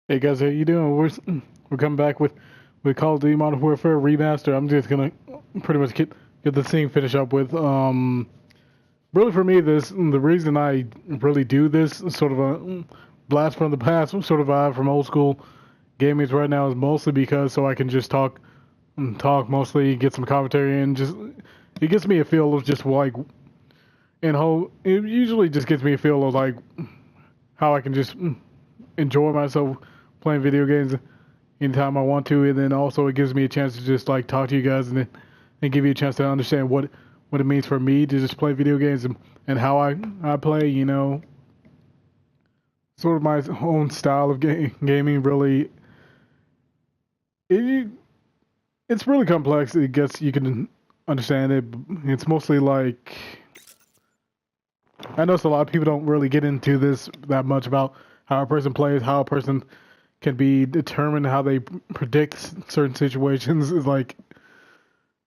Hey guys, how you doing? We're coming back with Call of Duty Modern Warfare Remastered. I'm just gonna pretty much get this thing finished up with. Really for me, the reason I really do this sort of a blast from the past, sort of vibe from old school gaming right now is mostly because so I can just talk mostly, get some commentary, and just it gets me a feel of just like it usually just gets me a feel of like how I can just enjoy myself playing video games anytime I want to, and then also it gives me a chance to just like talk to you guys and give you a chance to understand what it means for me to just play video games and how I play. Sort of my own style of gaming. Really, it, it's really complex. It gets you can understand it. It's mostly like I notice a lot of people don't really get into this that much about how a person plays, how a person can be determined, how they predict certain situations. Is like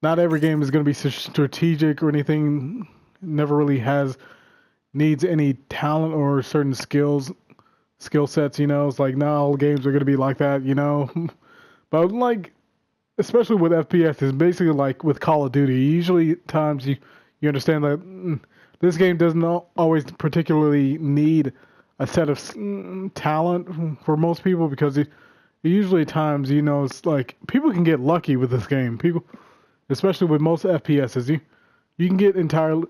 not every game is going to be strategic or anything. Never really needs any talent or certain skill sets. It's like not all games are going to be like that. But like especially with FPS, it's basically like with Call of Duty. Usually times you understand that this game doesn't always particularly need a set of talent for most people because it usually at times it's like people can get lucky with this game. People, especially with most FPSs, you can get entirely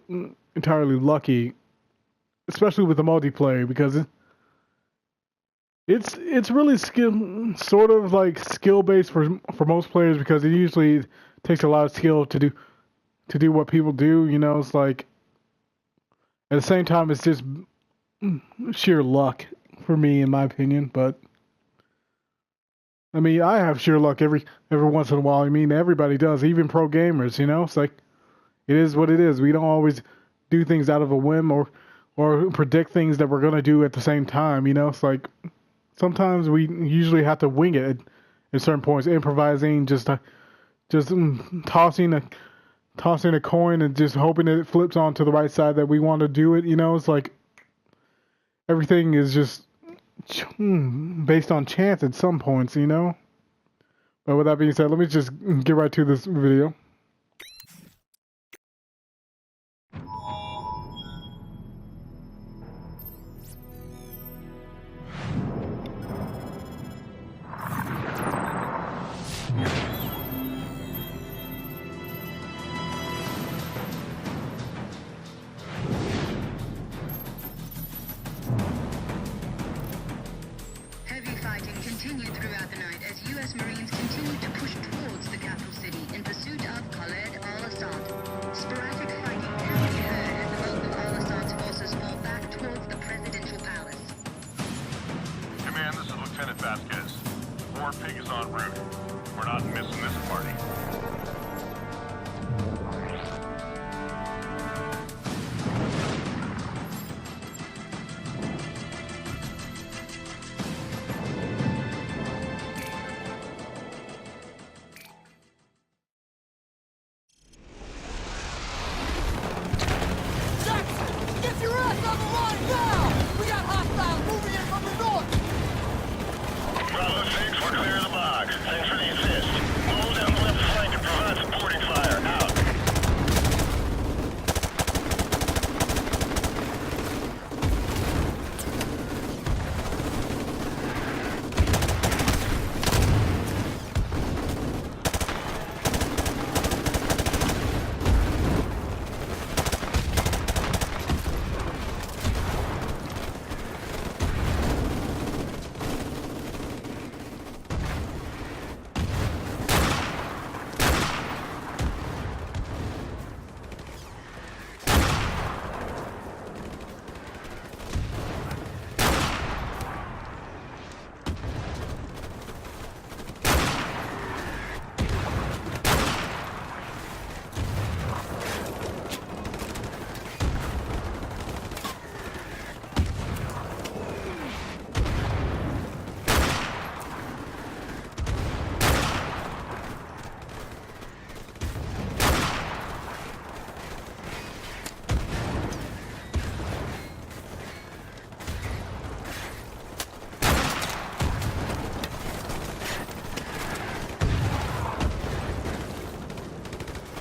lucky, especially with the multiplayer because it's really sort of like skill based for most players because it usually takes a lot of skill to do what people do. It's like at the same time it's just sheer luck for me, in my opinion. But I mean, I have sheer luck every once in a while. I mean, everybody does, even pro gamers. It's like it is what it is. We don't always do things out of a whim or predict things that we're gonna do at the same time. It's like sometimes we usually have to wing it at certain points, improvising, just tossing a coin and just hoping that it flips onto the right side that we want to do it. It's like everything is just based on chance at some points. But with that being said, let me just get right to this video. Heavy fighting continued throughout the night as U.S. Marines continued to push towards the capital city in pursuit of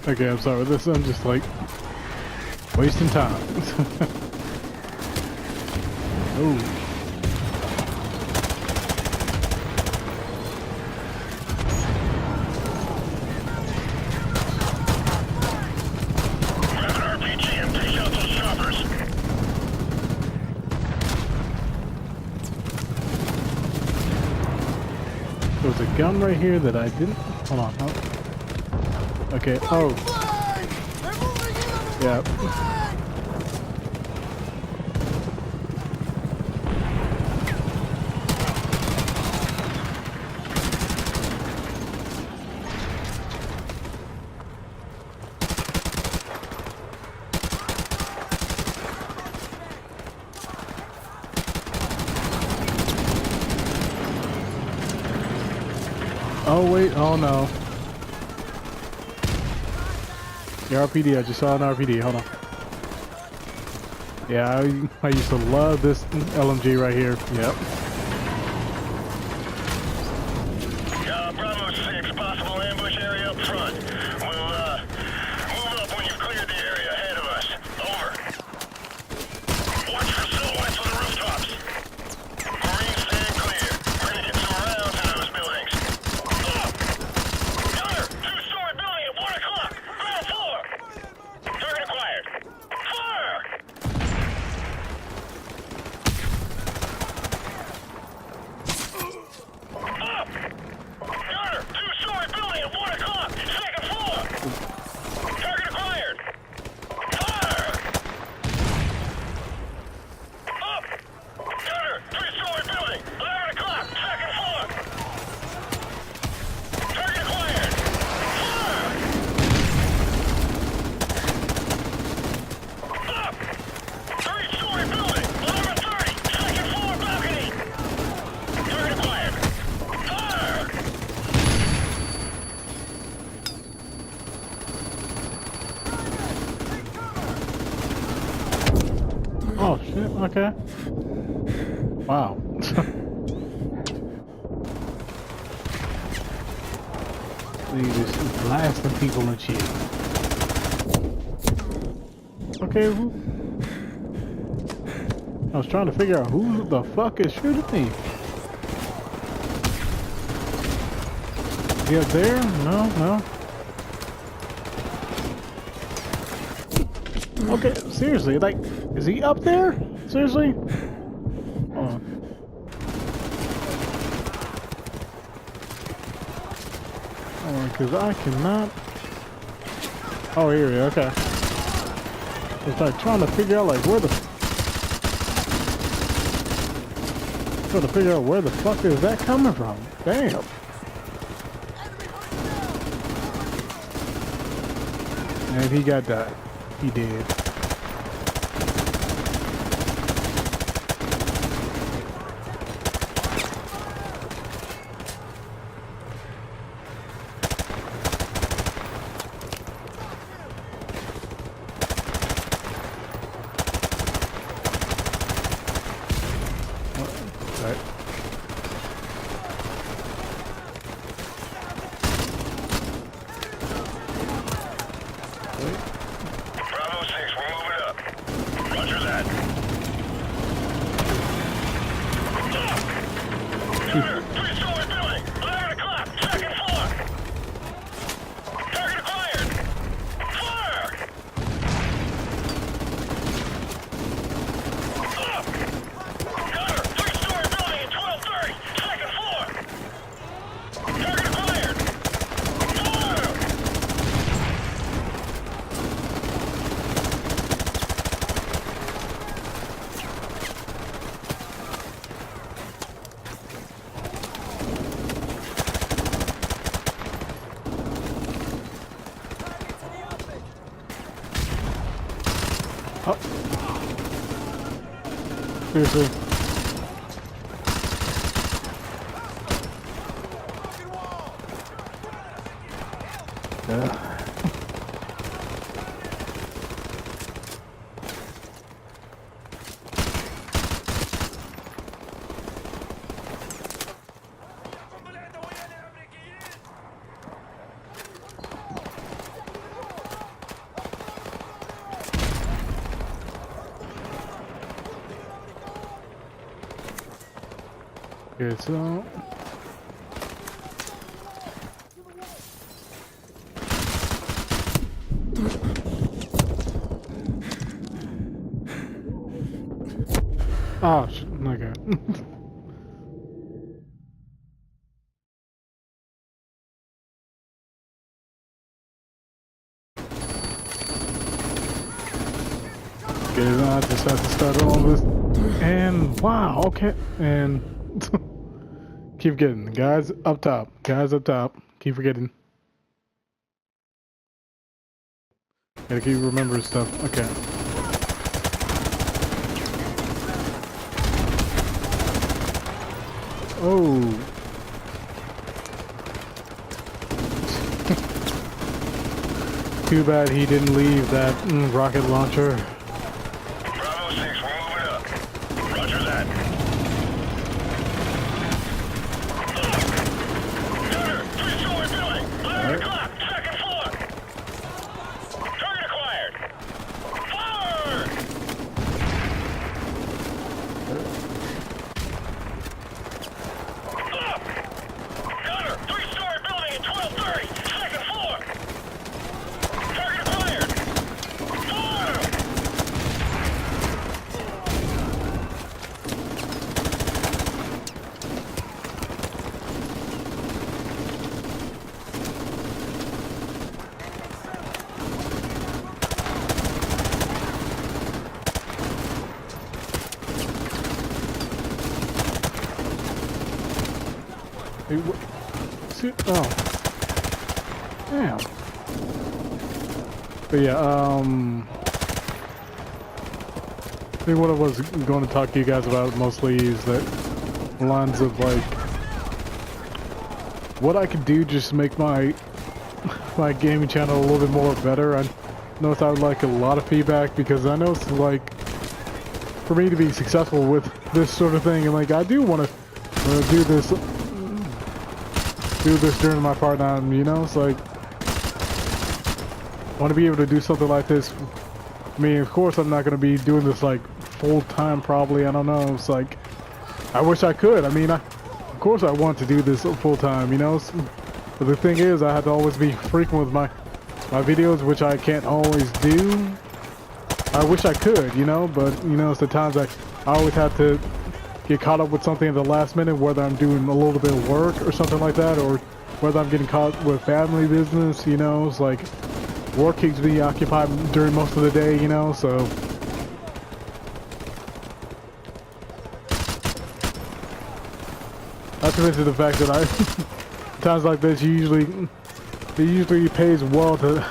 Okay, I'm sorry. This I'm just like wasting time. Oh. There was a gun right here that I didn't. Hold on. Oh. Okay. Oh. Yeah. Oh wait. Oh no. The RPD. I just saw an RPD. Hold on. Yeah, I used to love this LMG right here. Yep. Bravo 6, possible ambush area up front. We'll, move up when you've cleared the area ahead of us. Over. Watch for silhouettes on the rooftops. Marines stand clear. We're gonna get some rounds in those buildings. Gunner! Two-story building at 1 o'clock! Ground floor! Target acquired. Fire! Gunner! Two-story building at 1 o'clock! Second floor! Target acquired! Fire! Up! Gunner! Three-story building! 11 o'clock! Second floor! Target acquired! Fire! Up! Three-story building! 11:30! Second floor balcony! Target acquired! Fire! Oh shit. Okay. Wow. They just blasting people and shit. Okay. I was trying to figure out who the fuck is shooting me. Is he up there? No, no. Okay, seriously, like, is he up there? Seriously? Oh. Oh, because I cannot. Oh, here we go, okay. I was like trying to figure out, like, where the. Trying to figure out where the fuck is that coming from? Damn. And he got that. He did. Right. Bravo 6, we're moving up. Roger that. Gunner! Three-story building! 11 o'clock! Second floor! Target acquired! Fire! Up! Gunner! Three-story building at 12:30! Second floor! Target acquired! Fire! Oh. Seriously. Yeah. Okay, so oh, okay. Okay, now I just have to start all this. And wow, okay, and keep getting guys up top. Guys up top. Keep forgetting. Gotta keep remembering stuff. Okay. Oh. Too bad he didn't leave that rocket launcher. Bravo 6, we're moving up. Roger that. Gunner, 3-story building. 11 o'clock, second floor. Target acquired. Forward! Up! Gunner, 3-story building at 12:30, second floor. Target acquired. Forward! Hey, oh. Damn. But yeah, I think what I was going to talk to you guys about mostly is that lines of like what I could do just to make my gaming channel a little bit more better. I know I would like a lot of feedback because I know it's like for me to be successful with this sort of thing, and like I do want to do this during my part time, you know. It's like I want to be able to do something like this. I mean, of course I'm not going to be doing this like full time probably. I don't know. It's like I wish I could. I mean, of course I want to do this full time, you know. But the thing is, I have to always be frequent with my videos, which I can't always do. I wish I could, you know, but you know, it's the times I always have to get caught up with something at the last minute, whether I'm doing a little bit of work or something like that, or whether I'm getting caught with family business, you know. It's like work keeps me occupied during most of the day, you know, so not to mention the fact that times like this, it usually pays well to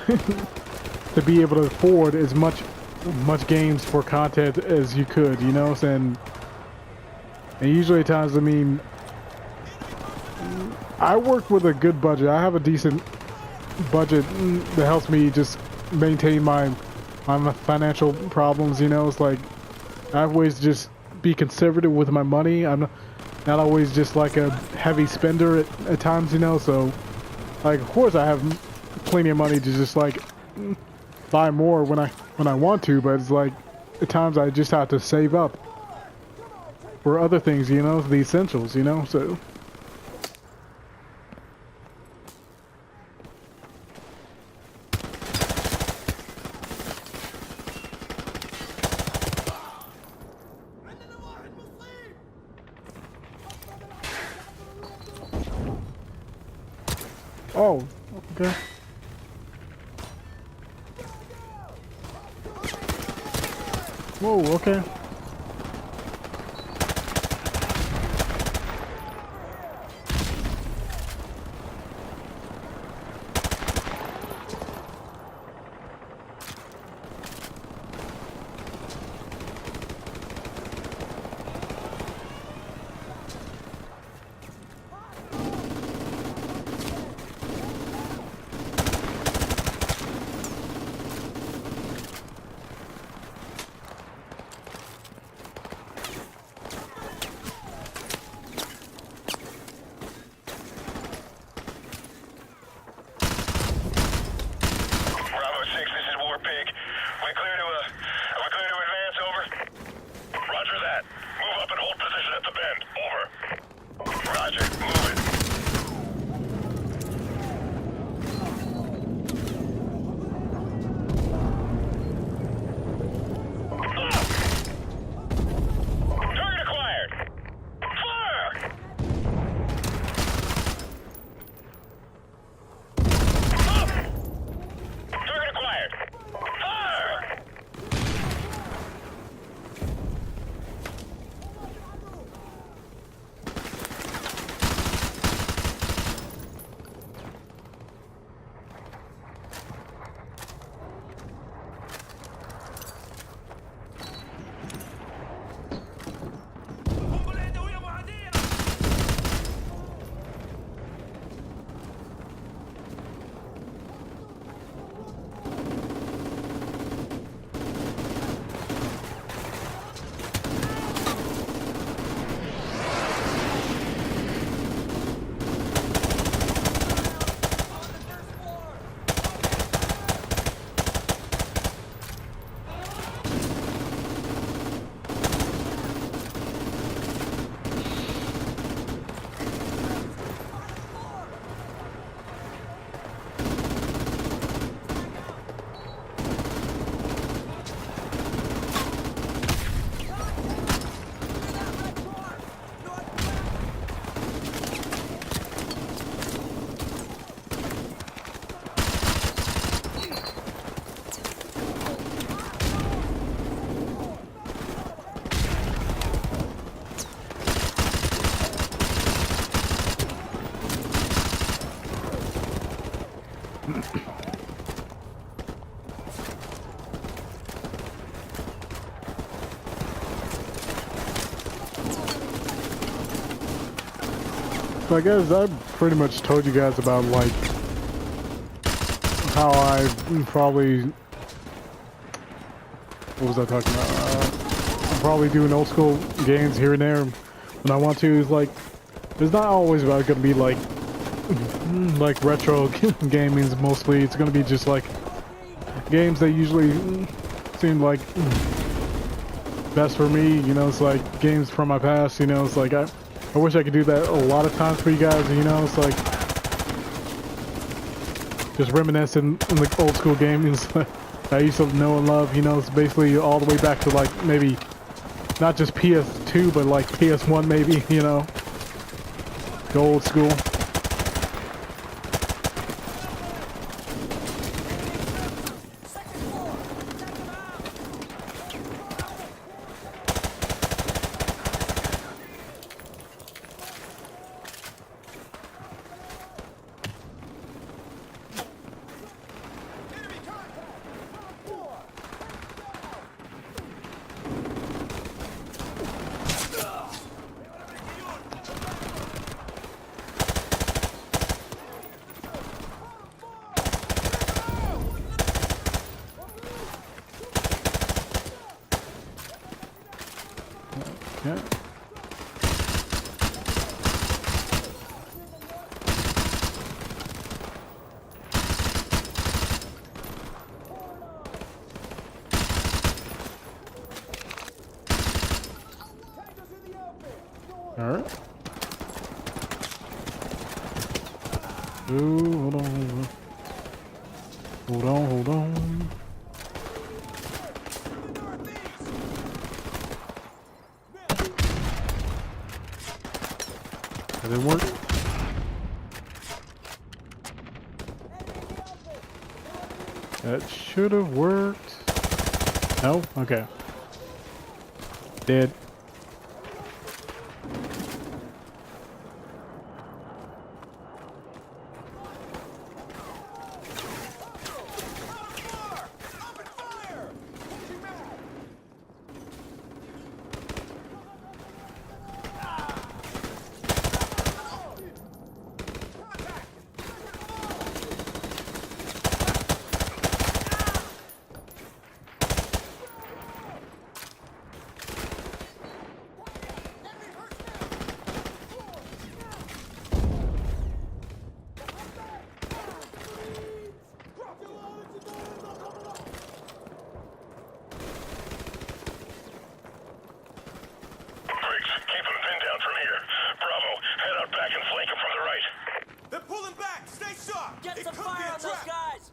to be able to afford as much games for content as you could, you know. And usually at times, I mean, I work with a good budget. I have a decent budget that helps me just maintain my financial problems, you know. It's like I always just be conservative with my money. I'm not always just like a heavy spender at times, you know. So like, of course I have plenty of money to just like buy more when I want to, but it's like at times I just have to save up for other things, you know, the essentials, you know. So oh, okay. Whoa, okay. So I guess I pretty much told you guys about like how I probably, what was I talking about? I'm probably doing old school games here and there when I want to. Is like, it's not always about gonna be like retro gaming. Mostly, it's gonna be just like games that usually seem like best for me. You know, it's like games from my past. You know, it's like I wish I could do that a lot of times for you guys. You know, it's like just reminiscing in the old school games I used to know and love. You know, it's basically all the way back to like maybe not just PS2 but like PS1 maybe. You know, the old school. Yeah. All right. Ooh, hold on. Hold on, hold on. Did it work? That should have worked. No? Okay. Dead. Get some fire on those guys!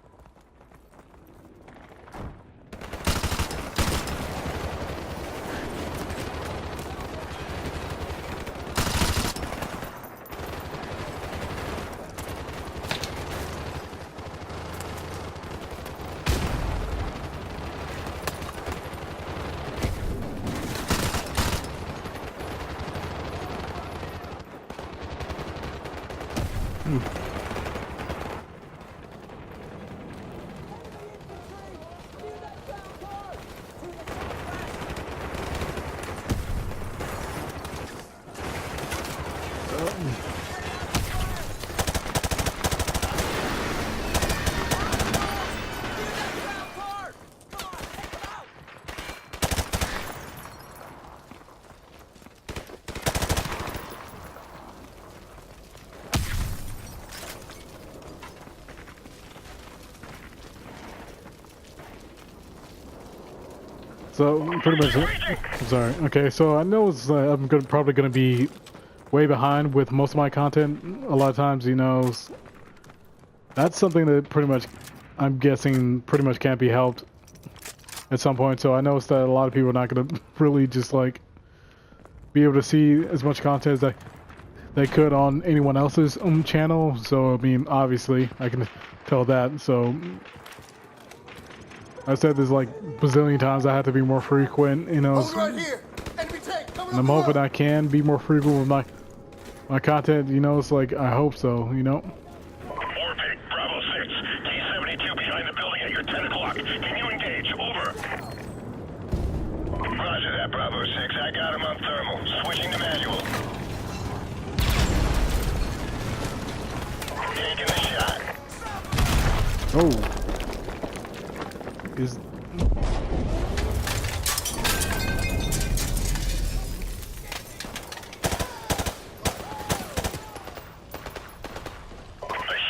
So pretty much, I'm sorry. Okay, so I know it's I'm probably gonna be way behind with most of my content. A lot of times, you know, that's something that pretty much, I'm guessing, pretty much can't be helped at some point. So I noticed that a lot of people are not gonna really just like be able to see as much content as they could on anyone else's channel. So I mean, obviously, I can tell that. So I said this like bazillion times. I have to be more frequent, you know. Right here. Enemy tank coming And I'm hoping I can be more frequent with my content. You know, it's like I hope so. You know. Warpig, Bravo 6, T-72 behind the building at your 10 o'clock. Can you engage? Over. Roger that, Bravo 6. I got him on thermal. Switching to manual. Oh. Is They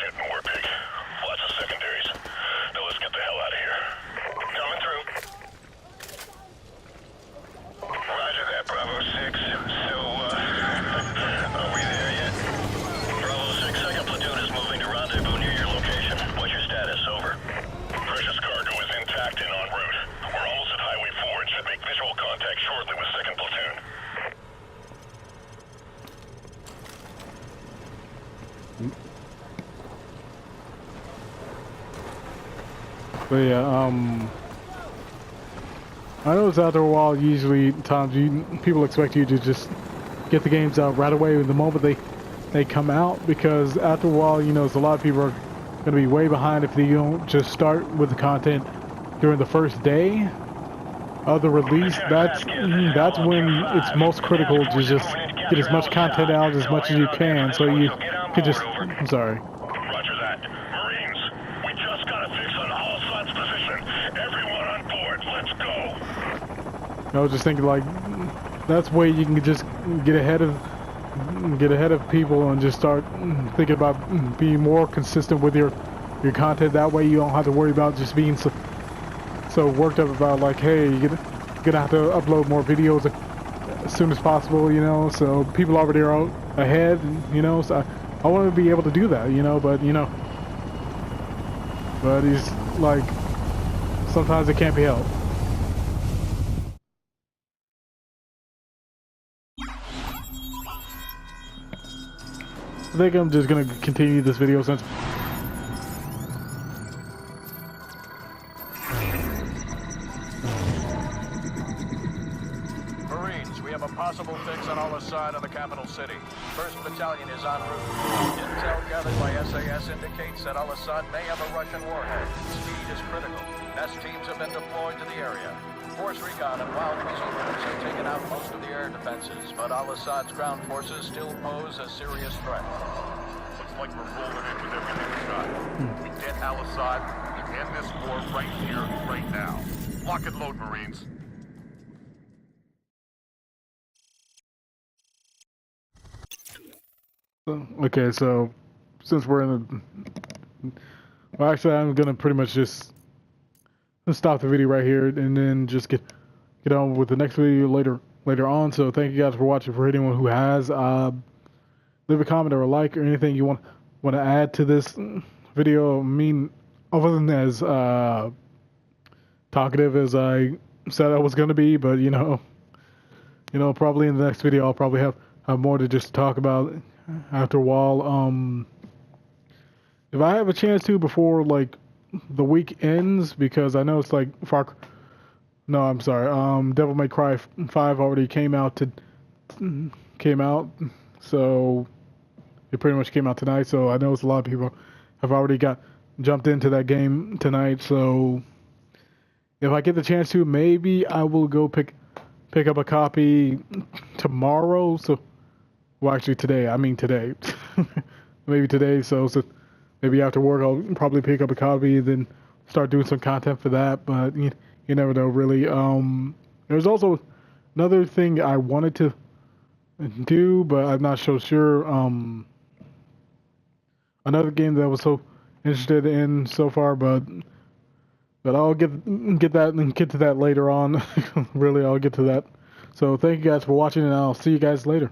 shooting war pig. Lots of secondaries. Now let's get the hell out of here. Coming through. Roger that, Bravo 6. So, are we there yet? Bravo 6, second platoon is moving to rendezvous near your location. What's your status? Over. Precious cargo is intact and en route. We're almost at Highway 4 and should make visual contact shortly with second platoon. But yeah, I know it's after a while. Usually, times people expect you to just get the games out right away the moment they come out, because after a while, you know, there's a lot of people are going to be way behind if they don't just start with the content during the first day of the release. That's when it's most critical to just get as much content out as much as you can, so you could just. I'm sorry. Roger that. Marines, we just got a fix on Al-Assad's position. Everyone on board, let's go. I was just thinking, like, that's way you can just get ahead of people and just start thinking about being more consistent with your content. That way you don't have to worry about just being so worked up about, like, hey, you're gonna have to upload more videos as soon as possible, you know, so people already are out ahead, you know, so I want to be able to do that, you know, but it's like, sometimes it can't be helped. I think I'm just gonna continue this video since. Marines, we have a possible fix on Al-Assad of the capital city. 1st Battalion is en route. Intel gathered by SAS indicates that Al-Assad may have a Russian warhead. Speed is critical. NEST teams have been deployed to the area. Force recon and wild weasel groups have taken out most of the air defenses, but Al-Assad's ground forces still pose a serious threat. Looks like we're rolling in with everything we got. We get Al-Assad, we end this war right here, right now. Lock and load, Marines. Okay, so since we're in the, well, actually, I'm gonna pretty much just stop the video right here and then just get on with the next video later on. So thank you guys for watching. For anyone who has, leave a comment or a like or anything you want to add to this video. I mean, other than as talkative as I said I was gonna be, but you know, probably in the next video I'll probably have more to just talk about after a while. If I have a chance to before like the week ends, because I know it's like Devil May Cry 5 already came out, so it pretty much came out tonight, so I know it's a lot of people have already jumped into that game tonight. So if I get the chance to, maybe I will go pick up a copy tomorrow. So, well, actually today. Maybe today. So maybe after work I'll probably pick up a copy, then start doing some content for that. But you never know, really. There's also another thing I wanted to do, but I'm not so sure. Another game that I was so interested in so far, but I'll get that and get to that later on. Really, I'll get to that. So thank you guys for watching, and I'll see you guys later.